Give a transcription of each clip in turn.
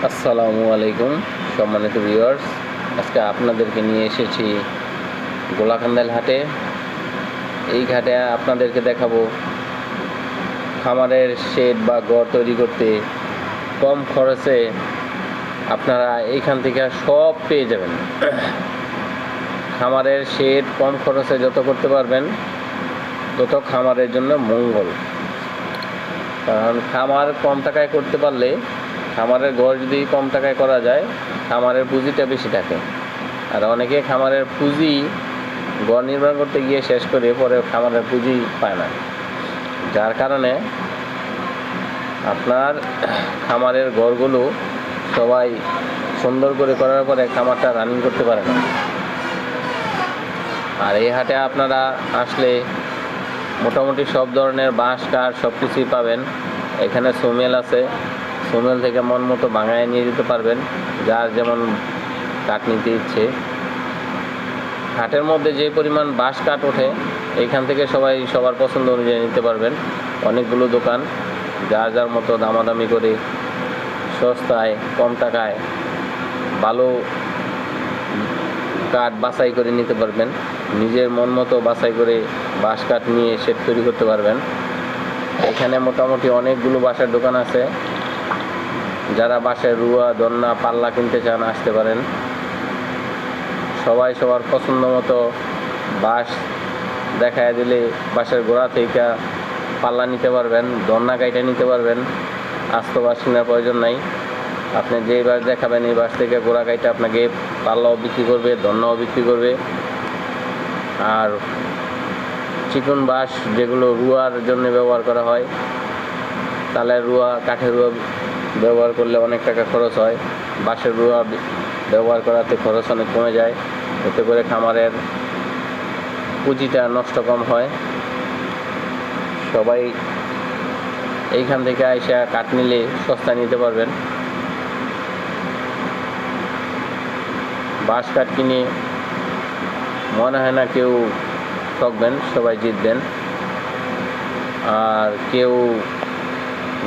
আসসালামু আলাইকুম সম্মানিত ভিউয়ার্স, আজকে আপনাদেরকে নিয়ে এসেছি গোলাকান্দাল হাটে। এই ঘাটে আপনাদেরকে দেখাবো খামারের শেড বা ঘর তৈরি করতে কম খরচে আপনারা এইখান থেকে সব পেয়ে যাবেন। খামারের শেড কম খরচে যত করতে পারবেন তত খামারের জন্য মঙ্গল। কারণ খামার কম টাকায় করতে পারলে, খামারের ঘর যদি কম টাকায় করা যায়, খামারের পুঁজিটা বেশি থাকে। আর অনেকে খামারের পুঁজি ঘর নির্মাণ করতে গিয়ে শেষ করে পরে খামারের পুঁজি পায় না, যার কারণে আপনার খামারের ঘরগুলো সবাই সুন্দর করে করার পরে খামারটা রানিং করতে পারে না। আর এই হাটে আপনারা আসলে মোটামুটি সব ধরনের বাঁশ কাঠ সব কিছুই পাবেন। এখানে সুমেল আছে, সুমেল থেকে মন মতো ভাঙায় নিয়ে যেতে পারবেন, যার যেমন কাঠ নিতে ইচ্ছে। হাটের মধ্যে যে পরিমাণ বাঁশ কাঠ ওঠে, এইখান থেকে সবাই সবার পছন্দ অনুযায়ী নিতে পারবেন। অনেকগুলো দোকান, যার যার মতো দামাদামি করে সস্তায় কম টাকায় ভালো কাঠ বাছাই করে নিতে পারবেন। নিজের মন মতো বাছাই করে বাঁশ কাঠ নিয়ে শেড তৈরি করতে পারবেন। এখানে মোটামুটি অনেকগুলো বাঁশের দোকান আছে। যারা বাঁশের রুয়া, দন্না, পাল্লা কিনতে চান আসতে পারেন। সবাই সবার পছন্দ মতো বাঁশ দেখায় দিলে বাঁশের গোড়া থেকে পাল্লা নিতে পারবেন, দন্না কাইটা নিতে পারবেন। আস্ত বাঁশ কেনার প্রয়োজন নাই। আপনি যেই বাঁশ দেখাবেন এই বাঁশ থেকে গোড়া কাইটা আপনাকে পাল্লাও বিক্রি করবে, দন্নাও বিক্রি করবে। আর চিকন বাঁশ যেগুলো রুয়ার জন্য ব্যবহার করা হয়, তালের রুয়া, কাঠের রুয়া ব্যবহার করলে অনেক টাকা খরচ হয়। বাঁশের রুয়া ব্যবহার করাতে খরচ অনেক কমে যায়, এতে করে খামারের পুঁজিটা নষ্ট কম হয়। সবাই এইখান থেকে আইসা কাঠ নিলে সস্তা নিতে পারবেন। বাঁশ কাঠ কিনে মনে হয় না কেউ ঠকবেন, সবাই জিতবেন। আর কেউ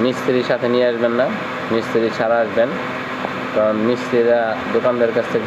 মিস্ত্রির সাথে নিয়ে আসবেন না, মিস্ত্রি ছাড়া আসবেন, কারণ মিস্ত্রিরা দোকানদারের কাছ থেকে